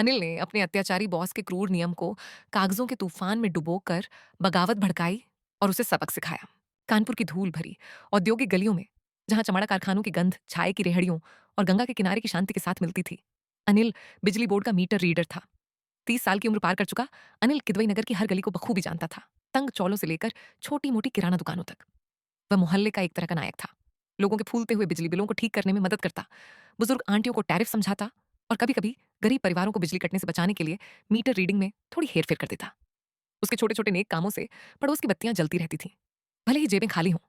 अनिल ने अपने अत्याचारी बॉस के क्रूर नियम को कागजों के तूफान में डुबोकर बगावत भड़काई और उसे सबक सिखाया। कानपुर की धूल भरी औद्योगिक गलियों में, जहां चमड़ा कारखानों की गंध चाय की रेहड़ियों और गंगा के किनारे की शांति के साथ मिलती थी, अनिल बिजली बोर्ड का मीटर रीडर था। 30 साल की उम्र पार कर चुका अनिल किदवई नगर की हर गली को बखूबी जानता था, तंग चौलों से लेकर छोटी मोटी किराना दुकानों तक। वह मोहल्ले का एक तरह का नायक था। लोगों के फूलते हुए बिजली बिलों को ठीक करने में मदद करता, बुजुर्ग आंटियों को टैरिफ समझाता और कभी कभी गरीब परिवारों को बिजली कटने से बचाने के लिए मीटर रीडिंग में थोड़ी हेरफेर कर देता। उसके छोटे छोटे नेक कामों से पड़ोस की बत्तियां जलती रहती थीं, भले ही जेबें खाली हों।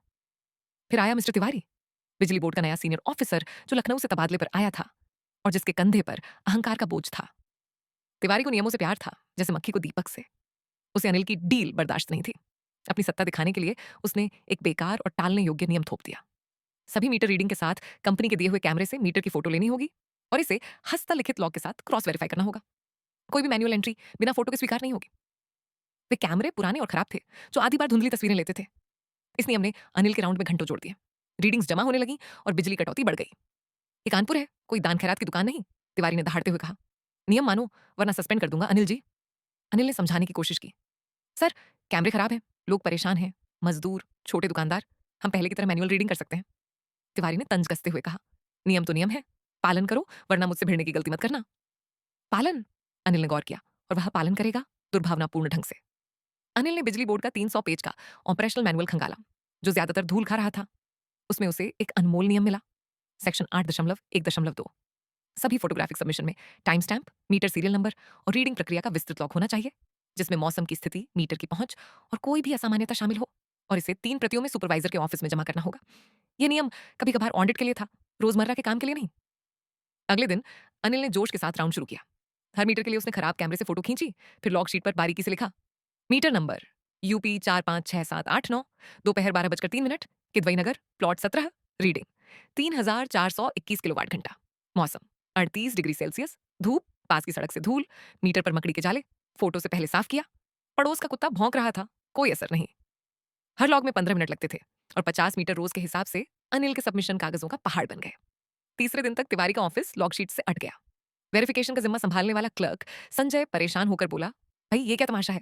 फिर आया मिस्टर तिवारी, बिजली बोर्ड का नया सीनियर ऑफिसर, जो लखनऊ से तबादले पर आया था और जिसके कंधे पर अहंकार का बोझ था। तिवारी को नियमों से प्यार था, जैसे मक्खी को दीपक से। उसे अनिल की डील बर्दाश्त नहीं थी। अपनी सत्ता दिखाने के लिए उसने एक बेकार और टालने योग्य नियम थोप दिया। सभी मीटर रीडिंग के साथ कंपनी के दिए हुए कैमरे से मीटर की फोटो लेनी होगी और इसे हस्तलिखित लॉग के साथ क्रॉस वेरीफाई करना होगा। कोई भी मैनुअल एंट्री बिना फोटो के स्वीकार नहीं होगी। वे कैमरे पुराने और खराब थे, जो आधी बार धुंधली तस्वीरें लेते थे। इस नियम ने अनिल के राउंड में घंटों जोड़ दिए। रीडिंग्स जमा होने लगी और बिजली कटौती बढ़ गई। ये कानपुर है, कोई दान खैरात की दुकान नहीं, तिवारी ने दहाड़ते हुए कहा। नियम मानो वरना सस्पेंड कर दूंगा अनिल जी। अनिल ने समझाने की कोशिश की। सर, कैमरे खराब हैं, लोग परेशान हैं, मजदूर, छोटे दुकानदार, हम पहले की तरह मैनुअल रीडिंग कर सकते हैं। तिवारी ने तंज कसते हुए कहा। नियम तो नियम है, पालन करो, वरना मुझसे भिड़ने की गलती मत करना। पालन? अनिल ने गौर किया। और वह पालन करेगा दुर्भावनापूर्ण ढंग से। अनिल ने बिजली बोर्ड का 300 पेज का ऑपरेशनल मैनुअल खंगाला, जो ज्यादातर धूल खा रहा था। उसमें उसे एक अनमोल नियम मिला। सेक्शन 8.1.2। सभी फोटोग्राफिक सबमिशन में time stamp, meter serial number और रीडिंग प्रक्रिया का विस्तृत लॉग होना चाहिए, जिसमें मौसम की स्थिति, मीटर की पहुंच और कोई भी असामान्यता शामिल हो। और इसे 3 प्रतियों में सुपरवाइजर के ऑफिस में जमा करना होगा। यह नियम कभी कभार ऑडिट के लिए था, रोजमर्रा के काम के लिए नहीं। अगले दिन अनिल ने जोश के साथ राउंड शुरू किया। हर मीटर के लिए उसने खराब कैमरे से फोटो खींची, फिर लॉग शीट पर बारीकी से लिखा। मीटर नंबर यूपी 456789, दोपहर 12:03, किदवई नगर, प्लॉट 17, रीडिंग 3421 किलोवाट घंटा। मौसम 38 डिग्री सेल्सियस, धूप, पास की सड़क से धूल, मीटर पर मकड़ी के जाले, फोटो से पहले साफ किया। पड़ोस का कुत्ता भौंक रहा था, कोई असर नहीं। हर लॉग में 15 मिनट लगते थे और 50 मीटर रोज के हिसाब से अनिल के सबमिशन कागजों का पहाड़ बन गए। तीसरे दिन तक तिवारी का ऑफिस लॉगशीट से अट गया। वेरिफिकेशन का जिम्मा संभालने वाला क्लर्क संजय परेशान होकर बोला, भाई ये क्या तमाशा है?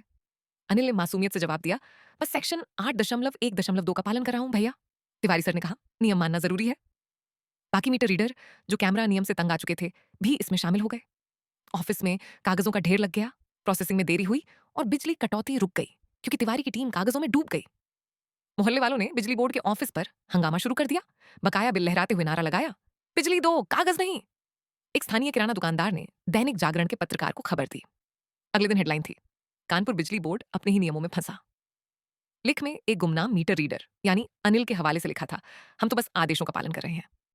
अनिल ने मासूमियत से जवाब दिया, बस सेक्शन 8.1.2 का पालन कर रहा हूं भैया। तिवारी सर ने कहा, नियम मानना जरूरी है। बाकी मीटर रीडर, जो कैमरा नियम से तंग आ चुके थे, भी इसमें शामिल हो गए। ऑफिस में कागजों का ढेर लग गया, प्रोसेसिंग में देरी हुई और बिजली कटौती रुक गई, क्योंकि तिवारी की टीम कागजों में डूब गई। मोहल्ले वालों ने बिजली बोर्ड के ऑफिस पर हंगामा शुरू कर दिया। बकाया बिल लहराते हुए नारा लगाया, बिजली दो, कागज नहीं। एक स्थानीय किराना दुकानदार ने दैनिक जागरण के पत्रकार को खबर दी। अगले दिन हेडलाइन थी, कानपुर बिजली बोर्ड अपने ही नियमों में फंसा। लिख में एक गुमनाम मीटर रीडर यानी अनिल के हवाले से लिखा था, हम तो बस आदेशों का पालन कर रहे हैं।